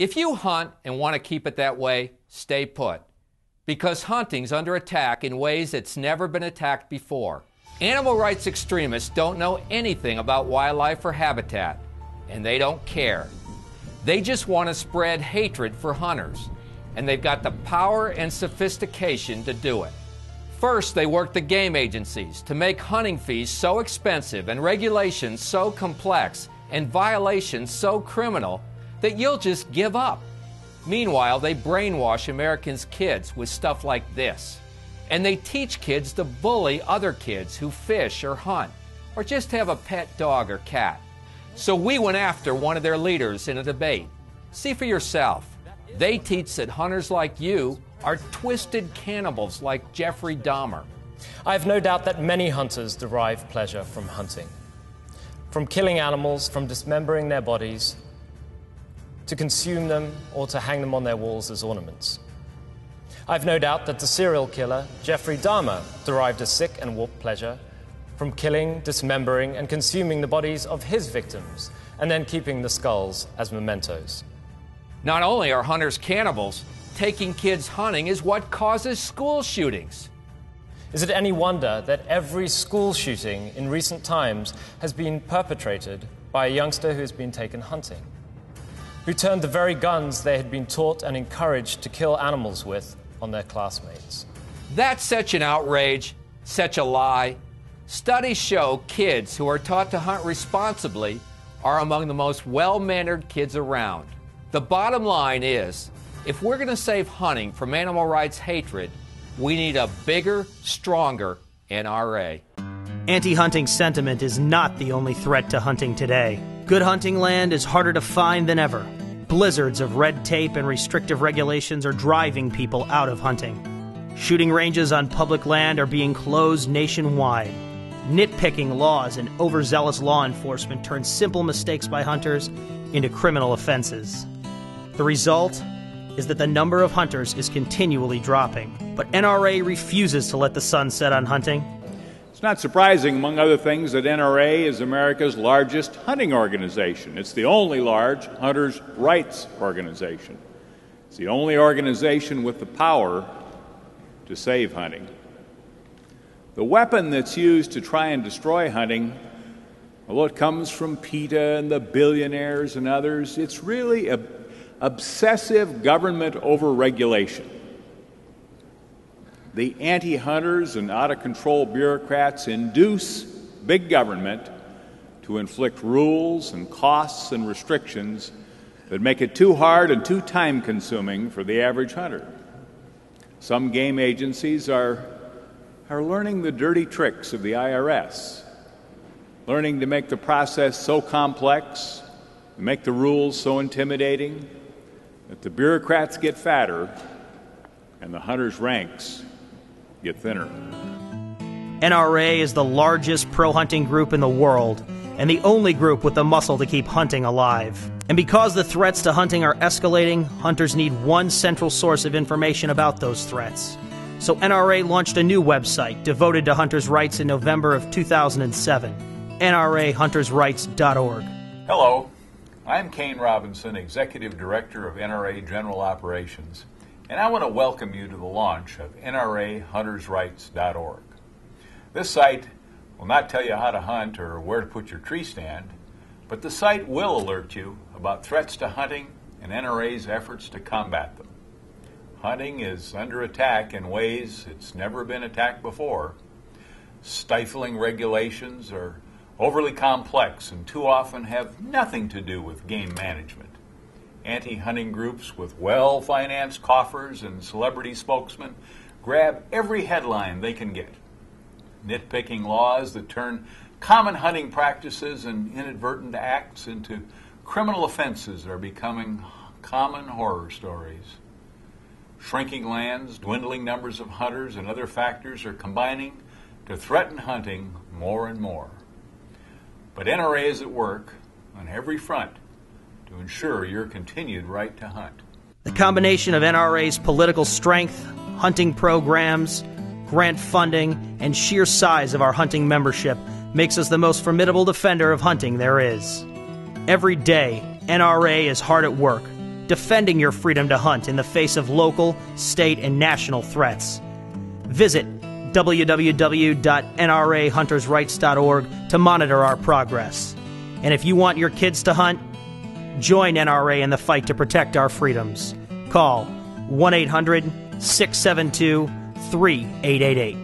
If you hunt and want to keep it that way, stay put. Because hunting's under attack in ways it's never been attacked before. Animal rights extremists don't know anything about wildlife or habitat, and they don't care. They just want to spread hatred for hunters, and they've got the power and sophistication to do it. First, they work the game agencies to make hunting fees so expensive and regulations so complex and violations so criminal that you'll just give up. Meanwhile, they brainwash Americans' kids with stuff like this. And they teach kids to bully other kids who fish or hunt, or just have a pet dog or cat. So we went after one of their leaders in a debate. See for yourself. They teach that hunters like you are twisted cannibals like Jeffrey Dahmer. I have no doubt that many hunters derive pleasure from hunting. From killing animals, from dismembering their bodies, to consume them or to hang them on their walls as ornaments. I've no doubt that the serial killer, Jeffrey Dahmer, derived a sick and warped pleasure from killing, dismembering, and consuming the bodies of his victims, and then keeping the skulls as mementos. Not only are hunters cannibals, taking kids hunting is what causes school shootings. Is it any wonder that every school shooting in recent times has been perpetrated by a youngster who has been taken hunting, who turned the very guns they had been taught and encouraged to kill animals with on their classmates? That's such an outrage, such a lie. Studies show kids who are taught to hunt responsibly are among the most well-mannered kids around. The bottom line is, if we're going to save hunting from animal rights hatred, we need a bigger, stronger NRA. Anti-hunting sentiment is not the only threat to hunting today. Good hunting land is harder to find than ever. Blizzards of red tape and restrictive regulations are driving people out of hunting. Shooting ranges on public land are being closed nationwide. Nitpicking laws and overzealous law enforcement turn simple mistakes by hunters into criminal offenses. The result is that the number of hunters is continually dropping. But NRA refuses to let the sun set on hunting. It's not surprising, among other things, that NRA is America's largest hunting organization. It's the only large hunters' rights organization. It's the only organization with the power to save hunting. The weapon that's used to try and destroy hunting, although it comes from PETA and the billionaires and others, it's really obsessive government overregulation. The anti-hunters and out-of-control bureaucrats induce big government to inflict rules and costs and restrictions that make it too hard and too time-consuming for the average hunter. Some game agencies are learning the dirty tricks of the IRS, learning to make the process so complex, to make the rules so intimidating, that the bureaucrats get fatter and the hunters' ranks get thinner. NRA is the largest pro-hunting group in the world, and the only group with the muscle to keep hunting alive. And because the threats to hunting are escalating, hunters need one central source of information about those threats. So NRA launched a new website devoted to hunters' rights in November of 2007, NRAHuntersRights.org. Hello, I'm Kane Robinson, Executive Director of NRA General Operations, and I want to welcome you to the launch of NRAHuntersRights.org. This site will not tell you how to hunt or where to put your tree stand, but the site will alert you about threats to hunting and NRA's efforts to combat them. Hunting is under attack in ways it's never been attacked before. Stifling regulations are overly complex and too often have nothing to do with game management. Anti-hunting groups with well-financed coffers and celebrity spokesmen grab every headline they can get. Nitpicking laws that turn common hunting practices and inadvertent acts into criminal offenses are becoming common horror stories. Shrinking lands, dwindling numbers of hunters, and other factors are combining to threaten hunting more and more. But NRA is at work on every front to ensure your continued right to hunt. The combination of NRA's political strength, hunting programs, grant funding, and sheer size of our hunting membership makes us the most formidable defender of hunting there is. Every day, NRA is hard at work, defending your freedom to hunt in the face of local, state, and national threats. Visit www.nrahuntersrights.org to monitor our progress. And if you want your kids to hunt, join NRA in the fight to protect our freedoms. Call 1-800-672-3888.